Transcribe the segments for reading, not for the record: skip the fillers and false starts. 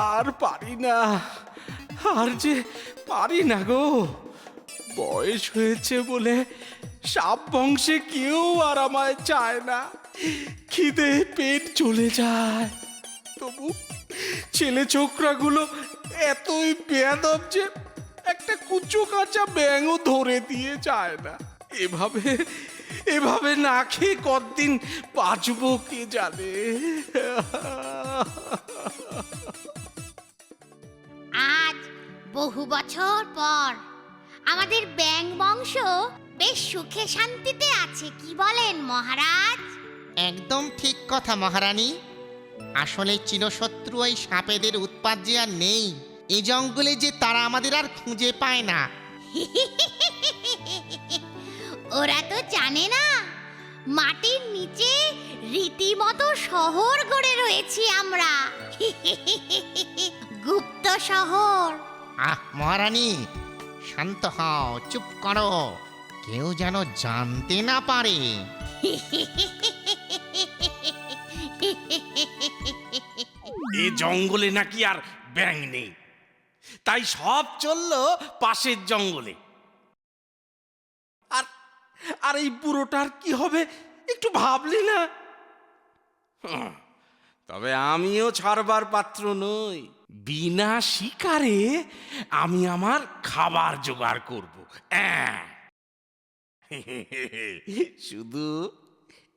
আর পারি না, আর যে পারি না গো। বয়স হয়েছে বলে সাপ বংশে কেউ আর আমায় চায় না। খিদে পেট চলে যায়, তবু ছেলে ছোকরাগুলো এতই বেয়াদব যে একটা কুচো কাঁচা ব্যাঙও ধরে দিয়ে যায় না। এভাবে এভাবে না খেয়ে কতদিন বাঁচবো কে জানে। আজ বহু বছর পর আমাদের ব্যাঙ বংশ বেশ সুখে শান্তিতে আছে, কি বলেন মহারাজ? একদম ঠিক কথা মহারানী। আসলে চিরশত্রু ওই সাপেদের উৎপাত যে আর নেই। এই জঙ্গলে যে তারা আমাদের আর খুঁজে পায় না। ওরা তো জানে না মাটির নিচে রীতিমতো শহর গড়ে রয়েছি আমরা। গুপ্ত শহর। মহারানী শান্ত হও, চুপ করো, কেউ যেন জানতে না পারে। এ জঙ্গলে নাকি আর ব্যাঙ নেই, তাই সব চললো পাশের জঙ্গলে। আর আর এই বুড়োটার কি হবে একটু ভাবলি না? তবে আমিও ছাড়বার পাত্র নই। বিনা শিকারে আমি আমার খাবার জোগাড় করব। শুধু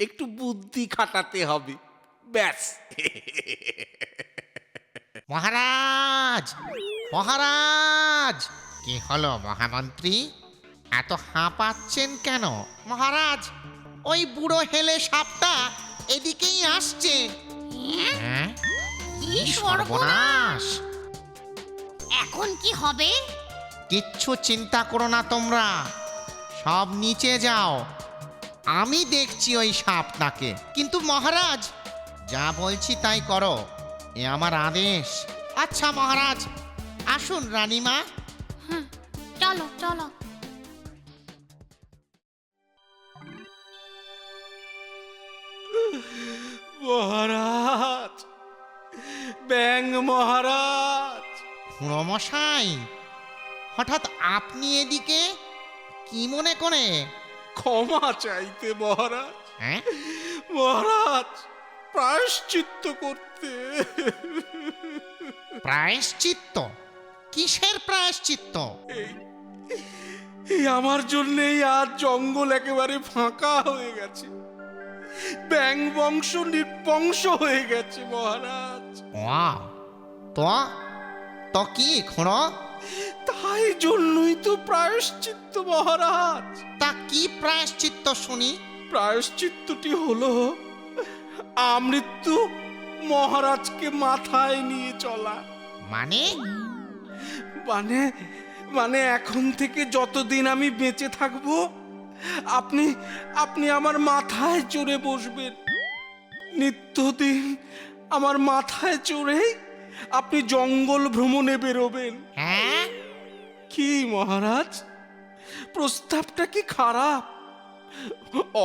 একটু বুদ্ধি খাটাতে হবে, ব্যাস। মহারাজ, মহারাজ! কি হলো মহামন্ত্রী, এত হাঁপাচ্ছেন কেন? মহারাজ, ওই বুড়ো হেলে সাপটা এদিকেই আসছে। হ্যাঁ? কি সর্বনাশ! এখন কি হবে? কিচ্ছু চিন্তা করো না তোমরা, সব নিচে যাও, আমি দেখছি ওই সাপটাকে। কিন্তু মহারাজ, যা বলছি তাই করো, এ আমার আদেশ। আচ্ছা মহারাজ, আসুন রানীমা। চলো চলো। মহারাজ, ব্যাঙ মহারাজ! খুড়ো মশাই, হঠাৎ আপনি এদিকে কি মনে করে? ক্ষমা চাইতে মহারাজ। হ্যাঁ? মহারাজ, প্রায়শ্চিত্ত করতে। প্রায়শ্চিত্ত? কিসের প্রায়শ্চিত্ত? এই আমার জন্যেই আজ জঙ্গল একেবারে ফাঁকা হয়ে গেছে, ব্যাঙ বংশ নির্বংশ হয়ে গেছে মহারাজ। তো তো কি খুড়ো? তাই জন্যই তো প্রায়শ্চিত্ত মহারাজ। তা কি প্রায়শ্চিত্ত শুনি? প্রায়শ্চিত্তটি হলো আমৃত্যু মহারাজকে মাথায় নিয়ে চলা। মানে? মানে মানে এখন থেকে যতদিন আমি বেঁচে থাকবো, আপনি আপনি আমার মাথায় চড়ে বসবেন। নিত্যদিন আমার মাথায় চড়ে আপনি জঙ্গল ভ্রমণে বেরোবেন। হ্যাঁ? কি মহারাজ, প্রস্তাবটা কি খারাপ?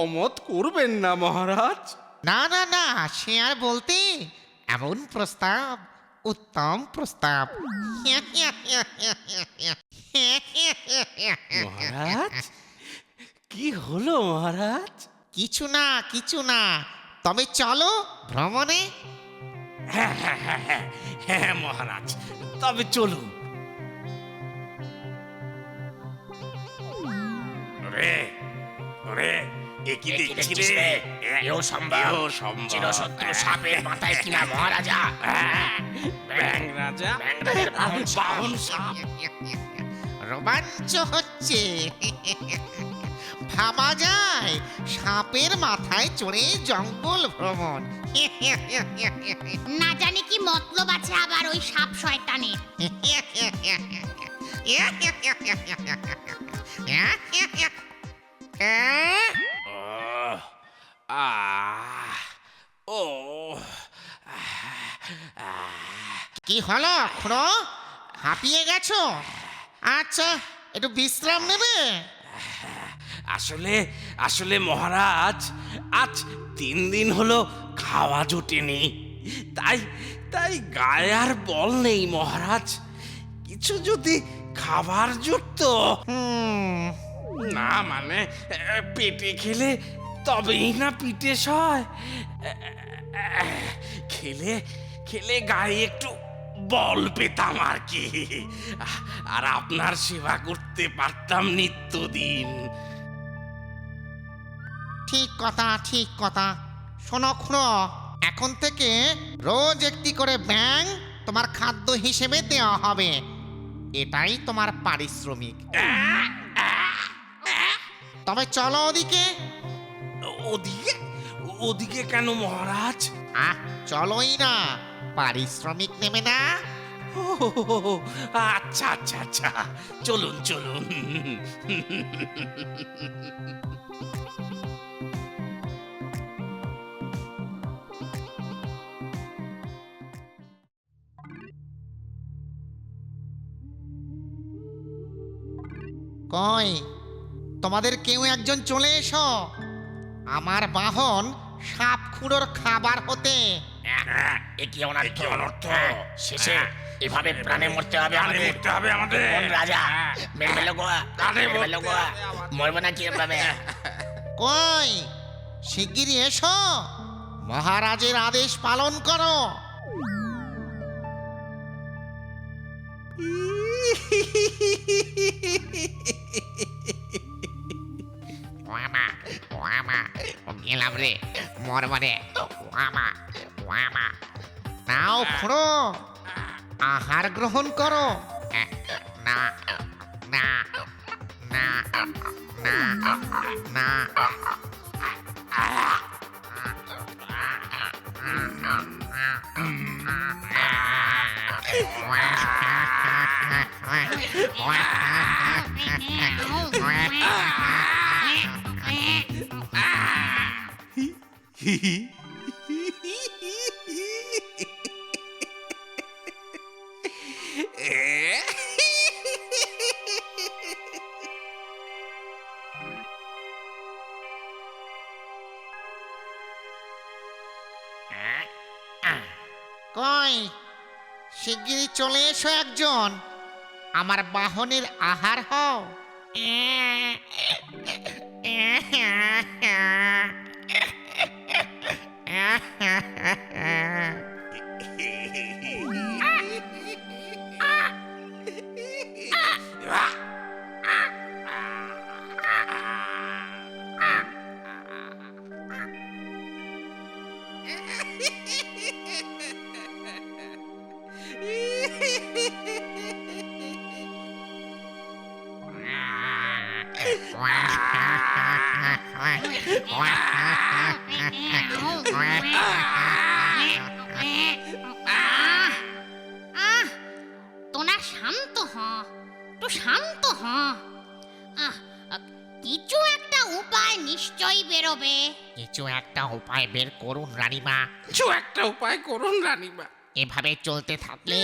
অমত করবেন না মহারাজ। না না না, সে আর বলতে, এমন প্রস্তাব উত্তম প্রস্তাব। মহারাজ, কি হলো মহারাজ? কিছু না কিছু না, তবে চলো ভ্রমণে। হ্যাঁ হ্যাঁ হ্যাঁ হ্যাঁ হ্যাঁ মহারাজ, তবে চলুন। ওরে ওরে, এ কি দেখছি রে? এও সম্ভব চিরশত্রু সাপের মাথায় কিনা মহারাজা। ব্যাঙ রাজা, ব্যাঙের বাহন সাপ। রোমাঞ্চ হচ্ছে। ভাবা যায় সাপের মাথায় চড়ে জঙ্গল ভ্রমণ। না জানি কি মতলব আছে আবার ওই সাপ শয়তানের। ও কি হলো খুড়ো, হাঁপিয়ে গেছো? আচ্ছা, একটু বিশ্রাম নেবে? আসলে আসলে মহারাজ, আজ 3 দিন হলো খাওয়া জোটেনি, তাই তাই গায়ে আর বল নেই মহারাজ। কিছু যদি খাবার জুটতো। না মানে পেটে খেলে তবেই না পিঠে সয়। খেলে খেলে গায়ে একটু বল পেতাম আর কি, আর আপনার সেবা করতে পারতাম নিত্যদিন। ঠিক কথা, ঠিক কথা। শোনো খুড়ো, এখন থেকে রোজ একটি করে ব্যাঙ তোমার খাদ্য হিসেবে দেওয়া হবে। এটাই তোমার পারিশ্রমিক। তবে চলো ওদিকে। ওদিকে ওদিকে কেন মহারাজ? চলোই না, পারিশ্রমিক নেবে না? ও আচ্ছা আচ্ছা আচ্ছা, চলুন চলুন। কই, তোমাদের কেউ একজন চলে এসো। আমার বাহন সাপ খুঁড়োর খাবার হতে। এ কি অনর্থ? শেষে এভাবে প্রাণে মরতে হবে আমাদের। কোন রাজা? মেরে গোয়া, মেরে গোয়া, মরবো না কি এভাবে? কই, শিগগিরই এসো, মহারাজের আদেশ পালন করো। ওয়ামা ওয়ামা, গেলাম রে, মরবো রে, ওয়ামা ওয়ামা। নাও খুঁড়ো, আহার গ্রহণ করো। না না না না না। কই, শিগগিরই চলে এসো একজন, আমার বাহনের আহার হও। তোরা শান্ত হ, তো শান্ত হ। কিছু একটা উপায় নিশ্চয়ই বেরোবে। কিছু একটা উপায় বের করুন রানীমা। কিছু একটা উপায় করুন রানীমা। এভাবে চলতে থাকলে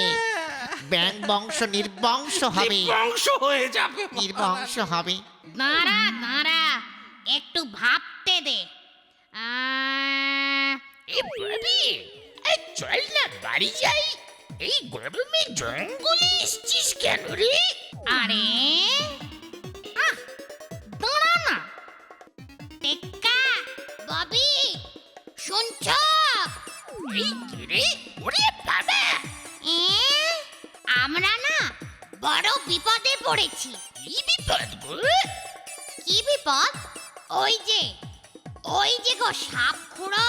ব্যাঙ বংশ নির্বংশ হবে, বংশ হয়ে যাবে নির্বংশ হবে। দাঁড়া দাঁড়া, একটু ভাবতে দে। চল না বাড়ি যাই। এই গরমে জঙ্গলে এসছিস কেন রে? আরে দাঁড়া না। টেক্কা, ববি, শুনছ? এই কি রে? ওরে বাবা! আমরা না বড় বিপদে পড়েছি। কি বিপদ গো? কি বিপদ? ওই যে গো সাপ খুঁড়ো।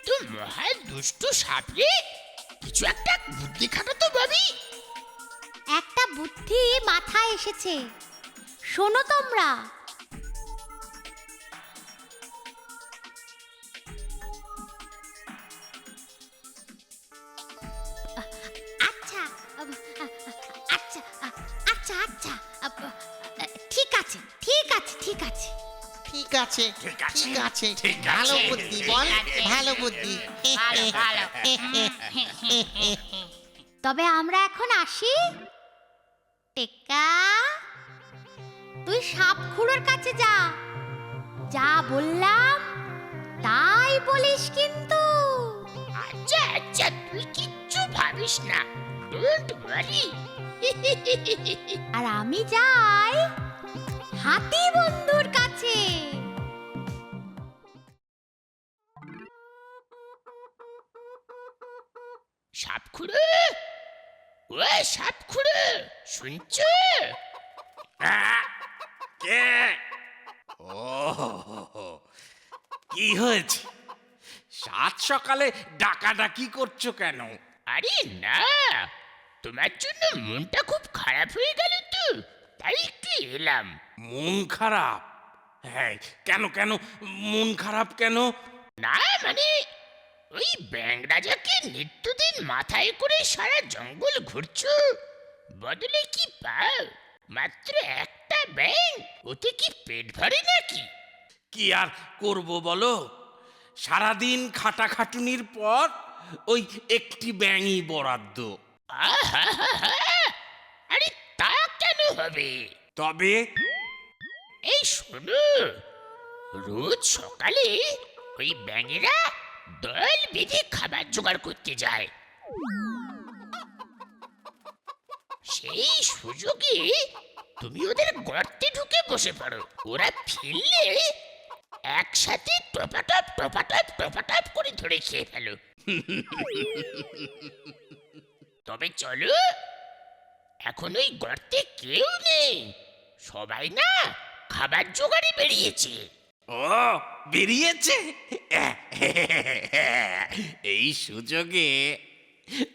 তো মহা দুষ্টু সাপ রে, কিছু একটা বুদ্ধি খাটো তো ভাবি। একটা বুদ্ধি মাথায় এসেছে, শোনো তোমরা। আচ্ছা আচ্ছা আচ্ছা আচ্ছা, ঠিক আছে ঠিক আছে ঠিক আছে ঠিক আছে ঠিক আছে, ঠিক আছে ঠিক ভালো আছে, বুদ্ধি ঠিক বল আছে। ভালো বুদ্ধি ভালো ভালো তবে আমরা এখন আসি। টেক্কা, তুই সাপখুড়োর কাছে যা, যা বললাম তাই বলিস কিন্তু। আচ্ছা আচ্ছা, তুই কিচ্ছু ভাবিস না, ডোন্ট ওয়ারি। আর আমি যাই হাতি বন্ধুর কাছে। সাপখুড়ো, ও সাপখুড়ো, শুনছো? কে? ও, কি হয়েছে? সাত সকালে ডাকাডাকি করছো কেন? আরে না, তোমার জন্য মনটা খুব খারাপ হয়ে গেল তো, তাই একটু এলাম। মন খারাপ? হ্যাঁ, কেন কেন মন খারাপ কেন? না মানে, ওই ব্যাঙ রাজাকে নিত্যদিন মাথায় করে সারা জঙ্গল ঘুরছো, বদলে কি পাও? মাত্র একটা ব্যাঙ, ওতে কি পেট ভরে নাকি? কি আর করব বলো, সারাদিন খাটাখাটুনির পর ওই একটি ব্যাঙই বরাদ্দ। আহাহাহা! আরে তা কেন হবে? তবে এই শোনো, রোজ সকালে ওই ব্যাঙেরা দল বেঁধে খাবার জোগাড় করতে যায়। সেই সুযোগে তুমি ওদের গর্তে ঢুকে বসে পড়ো, ওরা ফিরলে একসাথে টপাটপ টপাটপ টপাটপ করে ধরে খেয়ে ফেলো। তবে চলো, এখন ওই গর্তে কেউ নেই, সবাই না খাবার জোগাড়ে বেরিয়েছে। ও বেরিয়েছে, এই সুযোগে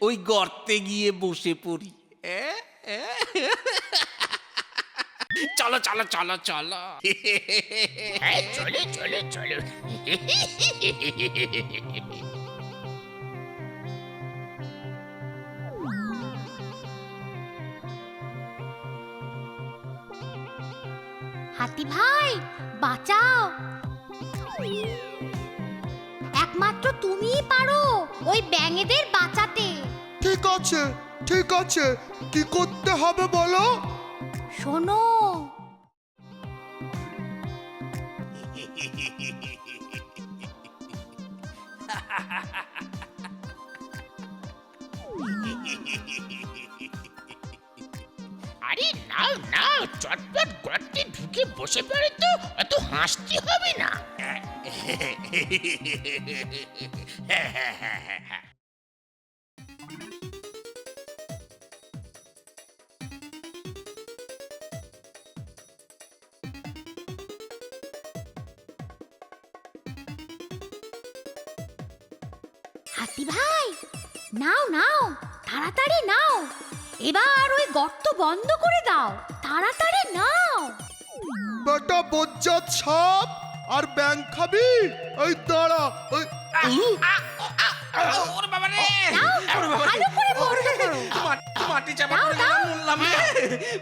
ওই গর্তে গিয়ে বসে পড়ি। চলো চলো চলো চলো। হ্যাঁ চলো চলো চলো। হাতি ভাই বাঁচাও, একমাত্র তুমিই পারো ওই ব্যাঙেদের বাঁচাতে। ঠিক আছে, কি করতে হবে বলো? শোনো, আরে নাও নাও, চটপট গর্তে ঢুকে বসে পড়ে তো, অত হাসতে হবে না। হাতি ভাই নাও নাও, তাড়াতাড়ি নাও, এবার ওই গর্ত বন্ধ করে দাও, তাড়াতাড়ি নাও। বেটা বজ্জাত সাপ আর ব্যাং খাবি? এই দাঁড়া, ওরে বাবা রে, নাও, ওরে বাবা রে। ভালো করে বন্ধ করো। মাটি চাপা দাও, পড়ে দাও। গেলাম, মরলাম রে।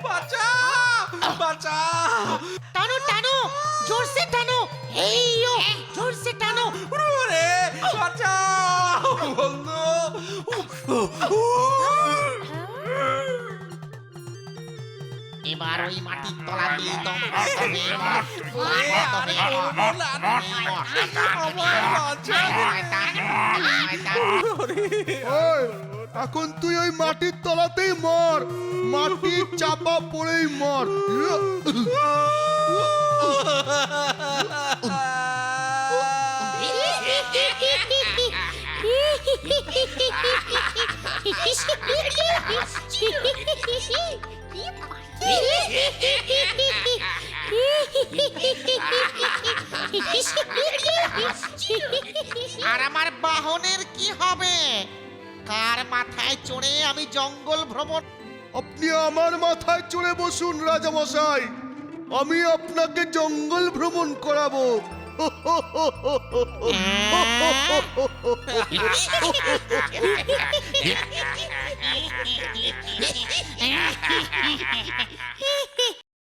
বাঁচাও বাঁচাও। টানো টানো জোরসে টানো, এইও জোরসে টানো। ওরে বাঁচাও বন্ধু। এবার ওই মাটির তলা দিয়ে দম হবে, আরে করবো না, আমায় বাঁচাও। ওই, এখন তুই ওই মাটির তলাতেই মর, মাটির চাপা পড়েই মর। আর আমার বাহনের কি হবে? কার মাথায় চড়ে আমি জঙ্গল ভ্রমণ? আপনি আমার মাথায় চড়ে বসুন রাজামশাই, আমি আপনাকে জঙ্গল ভ্রমণ করাবো।